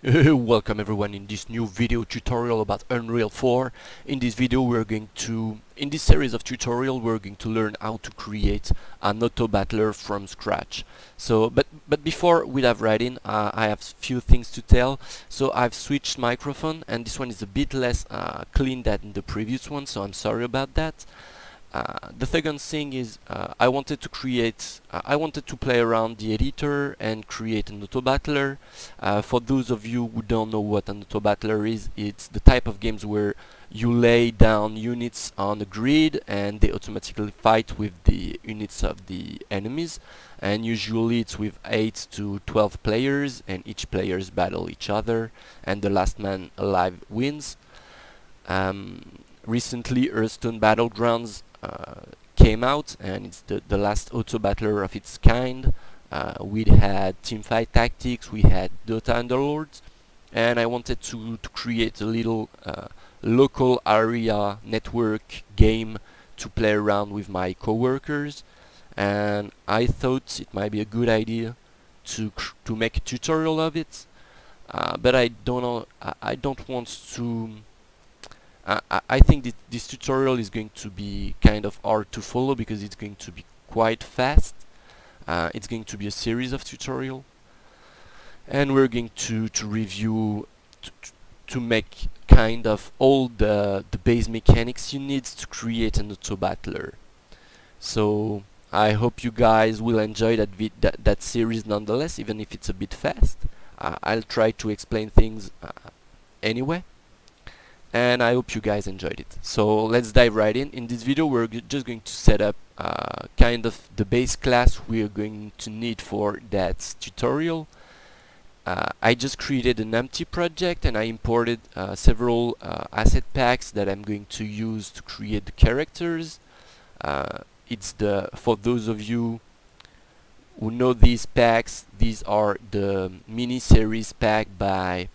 Welcome everyone in this new video tutorial about Unreal 4. In this video in this series of tutorial we're going to learn how to create an auto battler from scratch. But before we dive right in, I have few things to tell. So I've switched microphone and this one is a bit less clean than the previous one, so I'm sorry about that. The second thing is I wanted to play around the editor and create an auto battler. For those of you who don't know what an auto battler is, it's the type of games where you lay down units on a grid and they automatically fight with the units of the enemies, and usually it's with 8 to 12 players and each players battle each other and the last man alive wins. Recently Hearthstone Battlegrounds came out, and it's the last auto battler of its kind. We had Teamfight Tactics, we had Dota Underlords, and I wanted to create a little local area network game to play around with my coworkers, and I thought it might be a good idea to make a tutorial of it. But I don't know. I don't want to. I think this tutorial is going to be kind of hard to follow because it's going to be quite fast. It's going to be a series of tutorial, and we're going to review to make kind of all the base mechanics you need to create an auto battler. So I hope you guys will enjoy that series nonetheless, even if it's a bit fast. I'll try to explain things anyway, and I hope you guys enjoyed it. So let's dive right in. In this video we're just going to set up kind of the base class we are going to need for that tutorial. I just created an empty project and I imported several asset packs that I'm going to use to create the characters. For those of you who know these packs, these are the mini series pack by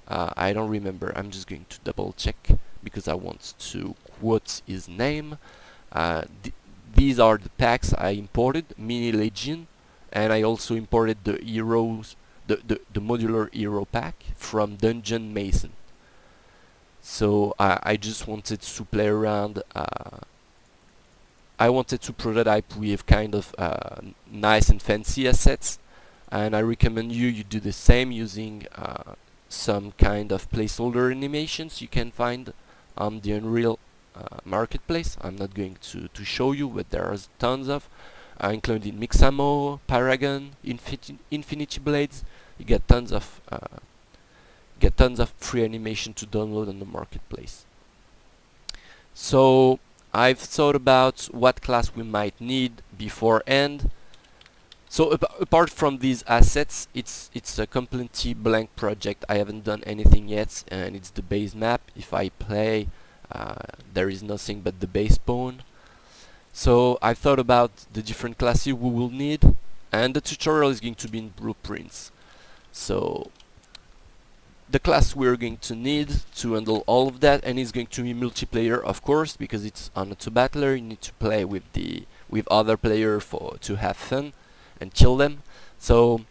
I don't remember. I'm just going to double check because I want to quote his name. These are the packs I imported, Mini Legion, and I also imported the heroes, the modular hero pack from Dungeon Mason. So I just wanted to play around. I wanted to prototype with kind of nice and fancy assets, and I recommend you do the same using some kind of placeholder animations you can find on the Unreal marketplace. I'm not going to show you, but there are tons of, including Mixamo, Paragon, Infinity Blades. You get tons of free animation to download on the marketplace. So I've thought about what class we might need beforehand. So apart from these assets, it's a completely blank project. I haven't done anything yet, and it's the base map. If I play, there is nothing but the base pawn. So I thought about the different classes we will need, and the tutorial is going to be in blueprints. So the class we're going to need to handle all of that, and it's going to be multiplayer, of course, because it's on auto battler. You need to play with other players to have fun and kill them. So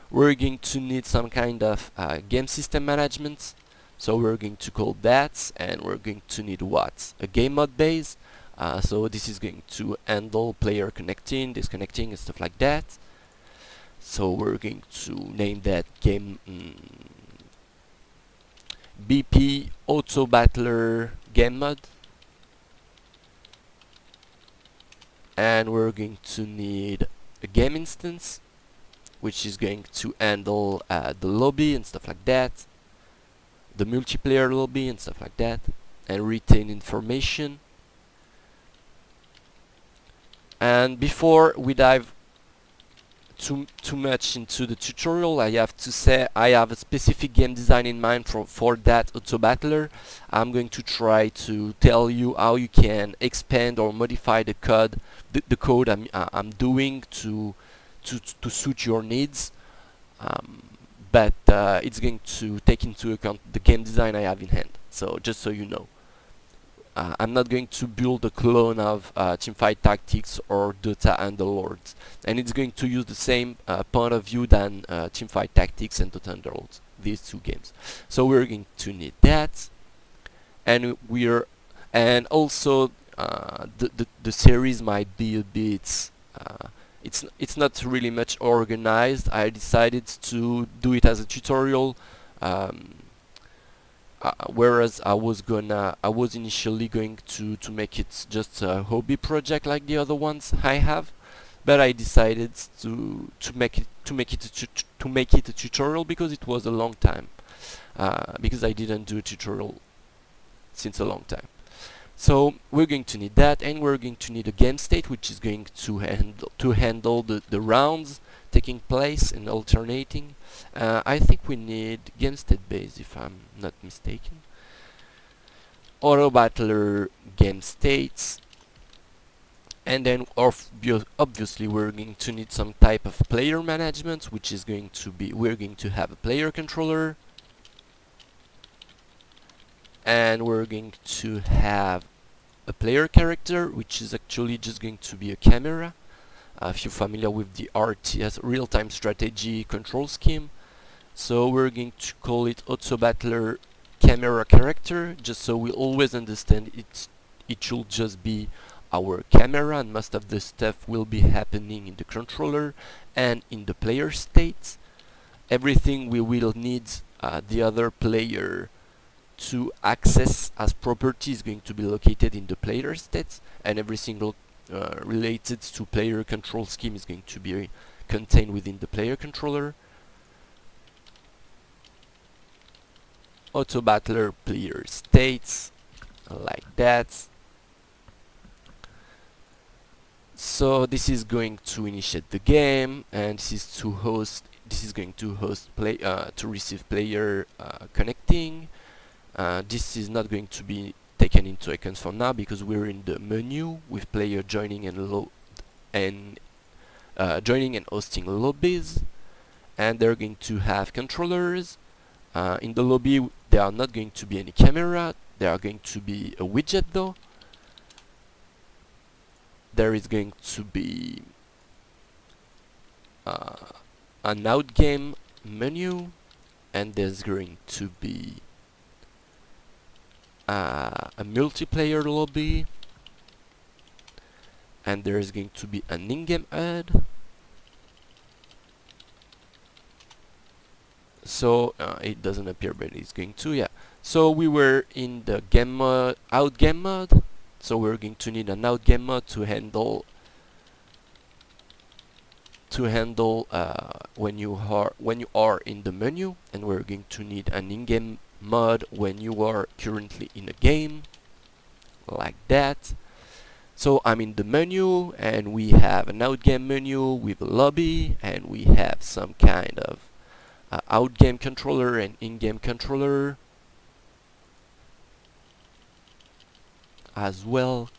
we're going to need some kind of game system management. So we're going to call that, and we're going to need what? A game mode base. So this is going to handle player connecting, disconnecting, and stuff like that. So we're going to name that game BP Auto Battler Game Mode. And we're going to need a game instance, which is going to handle the lobby and stuff like that, the multiplayer lobby and stuff like that, and retain information. And before we dive too much into the tutorial, I have to say I have a specific game design in mind for that auto battler. I'm going to try to tell you how you can expand or modify the code I'm doing to suit your needs, but it's going to take into account the game design I have in hand. So just so you know, I'm not going to build a clone of Teamfight Tactics or Dota Underlords, and it's going to use the same point of view than Teamfight Tactics and Dota Underlords, these two games. So we're going to need that, and also the series might be a bit. It's not really much organized. I decided to do it as a tutorial. Whereas I was initially going to make it just a hobby project like the other ones I have, but I decided to make it a tutorial because it was a long time, because I didn't do a tutorial since a long time. So we're going to need that, and we're going to need a game state which is going to handle the rounds taking place and alternating. I think we need game state base, if I'm not mistaken. Auto battler game states, and then obviously we're going to need some type of player management, which is going to be, we're going to have a player controller, and we're going to have a player character, which is actually just going to be a camera. If you're familiar with the RTS, real-time strategy control scheme. So we're going to call it Auto Battler Camera Character, just so we always understand it should just be our camera, and most of the stuff will be happening in the controller and in the player state. Everything we will need the other player to access as property is going to be located in the player state, and every single related to player control scheme is going to be contained within the player controller. Auto battler player states, like that. So this is going to initiate the game, and this is going to host to receive player connecting. This is not going to be taken into account for now because we're in the menu with player joining and joining and hosting lobbies, and they're going to have controllers. In the lobby there are not going to be any camera, there are going to be a widget though. There is going to be an outgame menu, and there's going to be a multiplayer lobby, and there is going to be an in-game HUD. So it doesn't appear, but it's going to, yeah. So we were in the game mode, out game mode. So we're going to need an out game mode to handle when you are in the menu, and we're going to need an in-game mode when you are currently in a game, like that. So I'm in the menu, and we have an out-game menu with a lobby, and we have some kind of out-game controller and in-game controller as well.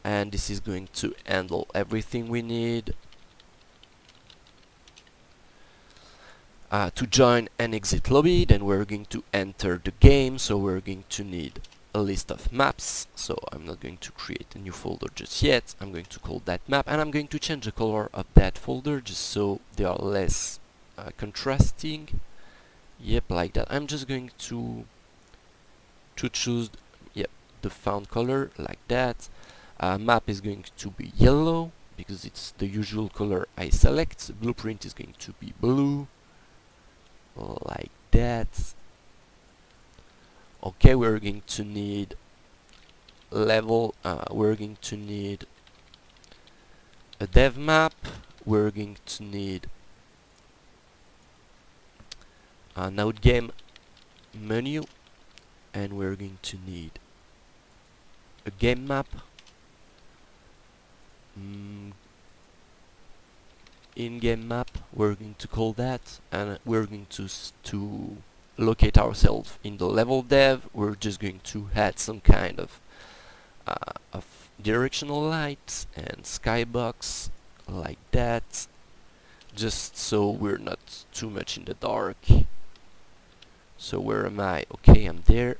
And this is going to handle everything we need to join and exit lobby. Then we're going to enter the game, so we're going to need a list of maps. So I'm not going to create a new folder just yet. I'm going to call that map, and I'm going to change the color of that folder just so they are less contrasting. Yep, like that. I'm just going to choose the font color like that. Map is going to be yellow because it's the usual color I select. Blueprint is going to be blue, like that. Okay, we're going to need level, we're going to need a dev map, we're going to need an outgame menu, and we're going to need a game map, in-game map we're going to call that, and we're going to locate ourselves in the level dev. We're just going to add some kind of directional lights and skybox like that, just so we're not too much in the dark. So where am I? Okay, I'm there.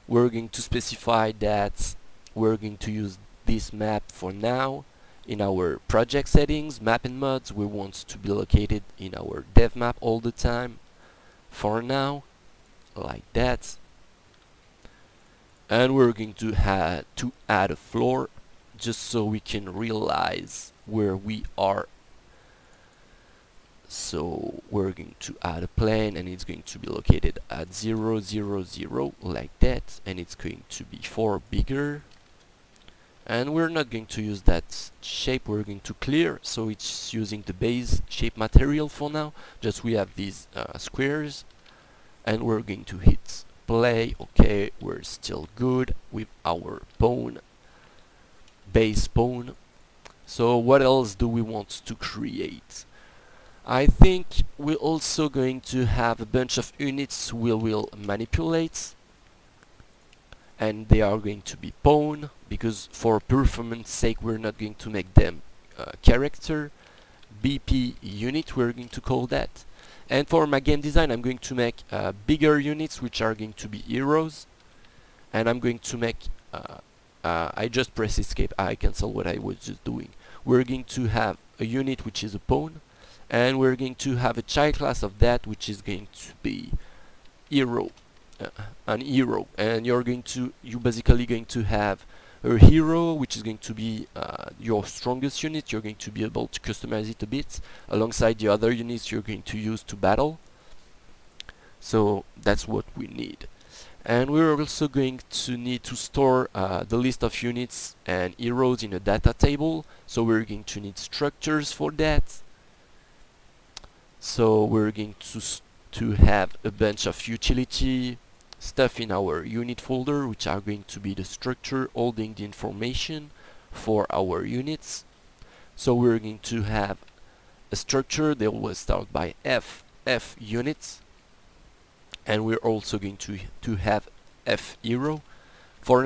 We're going to specify that we're going to use this map for now. In our project settings, map and mods, we want to be located in our dev map all the time for now, like that. And we're going to add a floor just so we can realize where we are. So we're going to add a plane, and it's going to be located at 0, 0, 0, like that, and it's going to be 4 bigger. And we're not going to use that shape, we're going to clear, so it's using the base shape material for now. Just we have these squares, and we're going to hit play. Okay, we're still good with our pawn, base pawn. So what else do we want to create? I think we're also going to have a bunch of units we will manipulate, and they are going to be pawn, because for performance sake we're not going to make them character. BP unit we're going to call that. And for my game design, I'm going to make bigger units, which are going to be heroes. And I'm going to make I just press escape, I cancel what I was just doing. We're going to have a unit which is a pawn, and we're going to have a child class of that, which is going to be hero, an hero. And you're basically going to have a hero, which is going to be your strongest unit. You're going to be able to customize it a bit alongside the other units you're going to use to battle. So that's what we need. And we're also going to need to store the list of units and heroes in a data table. So we're going to need structures for that. So we're going to have a bunch of utility stuff in our unit folder, which are going to be the structure holding the information for our units. So we're going to have a structure. They always start by F units, and we're also going to have F hero. For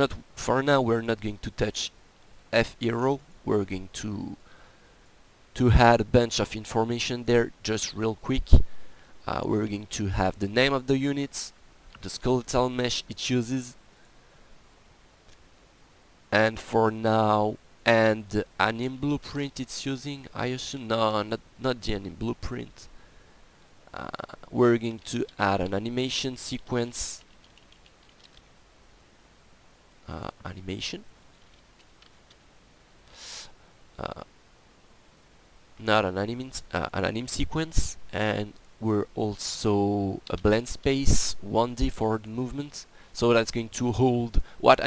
now we're not going to touch F hero. We're going to add a bunch of information there just real quick. We're going to have the name of the units, the skeletal mesh it uses, and for now, and the anim blueprint it's using. I assume no, not the anim blueprint. We're going to add an animation sequence. Animation. Not an anim sequence, and we're also a blend space 1D for the movement. So that's going to hold what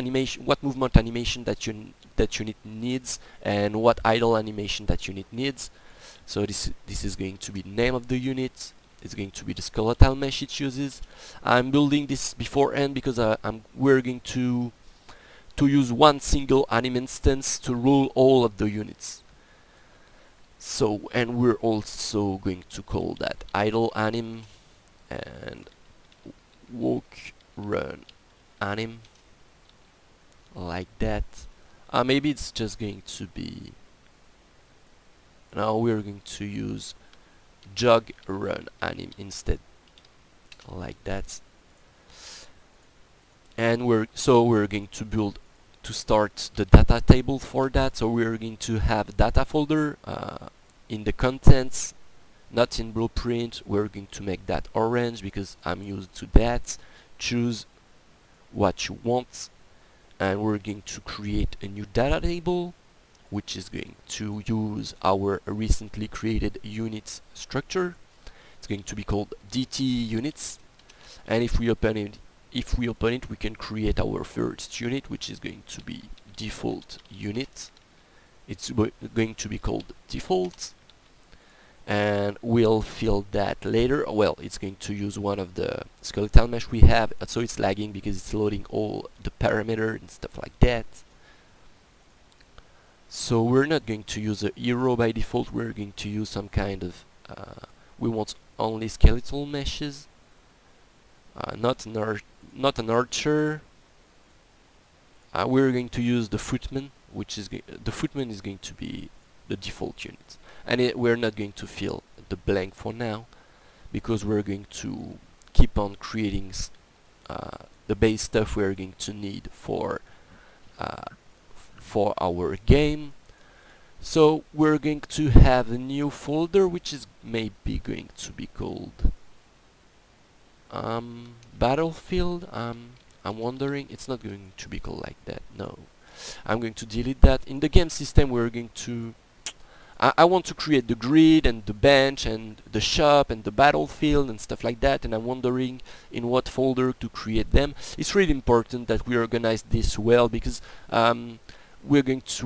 movement animation that unit needs, and what idle animation that unit needs. So this is going to be the name of the unit. It's going to be the skeletal mesh it uses. I'm building this beforehand because we're going to use one single anim instance to rule all of the units. So, and we're also going to call that idle anim and walk run anim, like that. Maybe it's just going to be, now we're going to use jog run anim instead, like that. And we're going to start the data table for that. So we're going to have a data folder in the contents, not in blueprint. We're going to make that orange because I'm used to that. Choose what you want, and we're going to create a new data table, which is going to use our recently created units structure. It's going to be called DT units, and if we open it, we can create our first unit, which is going to be default unit. It's going to be called default, and we'll fill that later. Well, it's going to use one of the skeletal mesh we have, so it's lagging because it's loading all the parameter and stuff like that. So we're not going to use a hero by default. We're going to use some kind of we want only skeletal meshes, not an archer. We're going to use the footman, which is the footman is going to be the default unit, and we're not going to fill the blank for now because we're going to keep on creating the base stuff we're going to need uh, for our game. So we're going to have a new folder which is maybe going to be called Battlefield. I'm wondering, it's not going to be called like that, no. I'm going to delete that. In the game system we're going to I want to create the grid and the bench and the shop and the battlefield and stuff like that, and I'm wondering in what folder to create them. It's really important that we organize this well, because we're going it's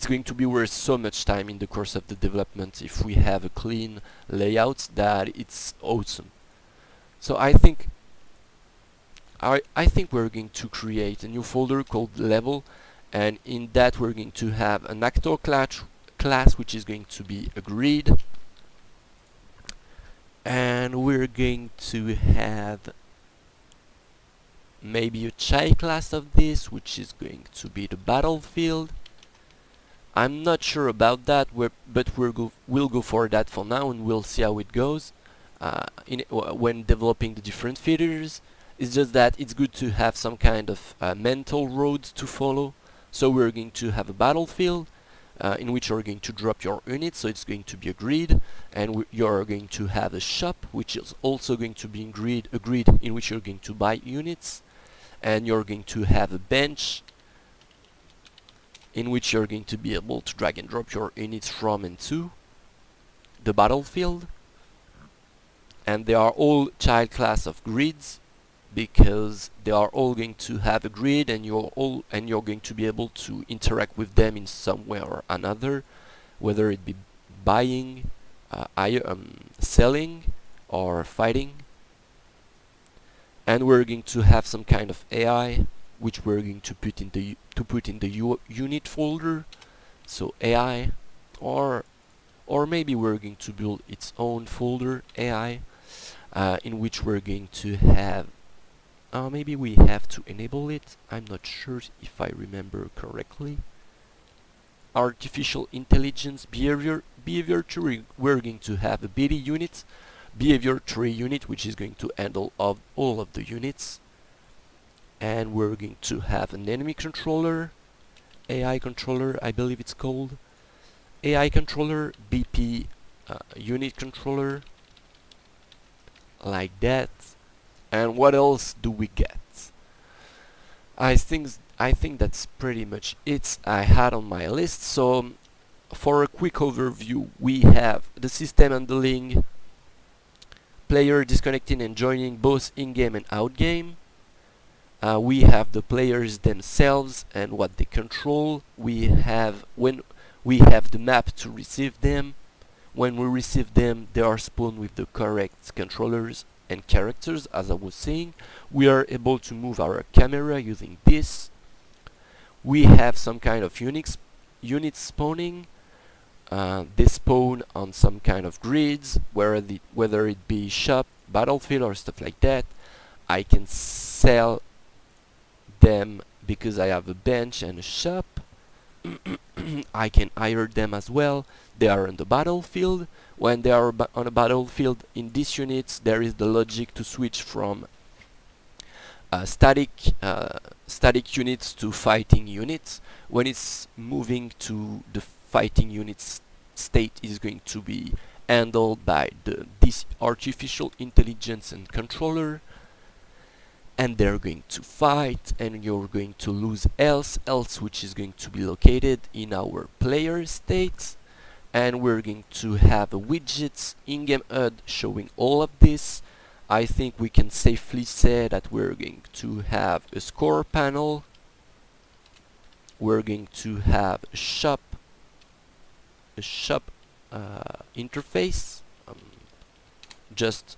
going to be worth so much time in the course of the development if we have a clean layout that it's awesome. So I think we're going to create a new folder called level, and in that we're going to have an actor class which is going to be a grid, and we're going to have maybe a child class of this which is going to be the battlefield. I'm not sure about that, but we'll go for that for now, and we'll see how it goes when developing the different features. It's just that it's good to have some kind of mental road to follow. So we're going to have a battlefield in which you're going to drop your units, so it's going to be a grid, and you're going to have a shop which is also going to be a grid in which you're going to buy units, and you're going to have a bench in which you're going to be able to drag and drop your units from and to the battlefield. And they are all child class of grids, because they are all going to have a grid, and you're going to be able to interact with them in some way or another, whether it be buying, selling, or fighting. And we're going to have some kind of AI which we're going to put in the unit folder. So AI, or maybe we're going to build its own folder AI, in which we're going to have maybe we have to enable it. I'm not sure if I remember correctly. Artificial intelligence behavior tree. We're going to have a BD unit, behavior tree unit, which is going to handle all of the units. And we're going to have an enemy controller, AI controller, I believe it's called. AI controller, BP unit controller, like that. And what else do we get? I think that's pretty much it I had on my list. So for a quick overview, we have the system handling, player disconnecting and joining both in-game and out-game. We have the players themselves and what they control. We have the map to receive them. When we receive them, they are spawned with the correct controllers and characters. As I was saying, we are able to move our camera using this. We have some kind of unit spawning. They spawn on some kind of grids, whether it be shop, battlefield, or stuff like that. I can sell them because I have a bench and a shop. I can hire them as well. They are on the battlefield. When they are on a battlefield in these units, there is the logic to switch from static units to fighting units. When it's moving to the fighting units state, is going to be handled by this artificial intelligence and controller, and they're going to fight, and you're going to lose else which is going to be located in our player state. And we're going to have a widgets in-game HUD showing all of this. I think we can safely say that we're going to have a score panel. We're going to have a shop interface, just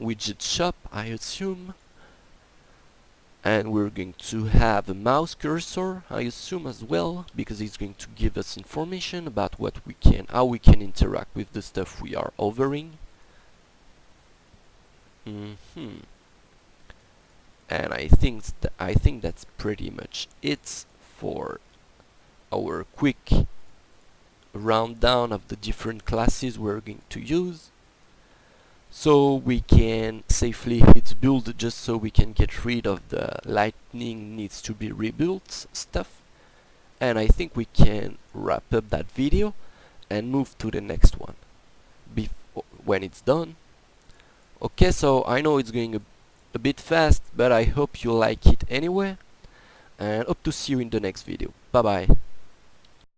widget shop, I assume. And we're going to have a mouse cursor, I assume, as well, because it's going to give us information about how we can interact with the stuff we are hovering. And I think that's pretty much it for our quick rundown of the different classes we're going to use. so we can safely hit build just so we can get rid of the lightning needs to be rebuilt stuff. And I think we can wrap up that video and move to the next one when it's done. Okay, so I know it's going a bit fast, but I hope you like it anyway, and hope to see you in the next video. Bye bye.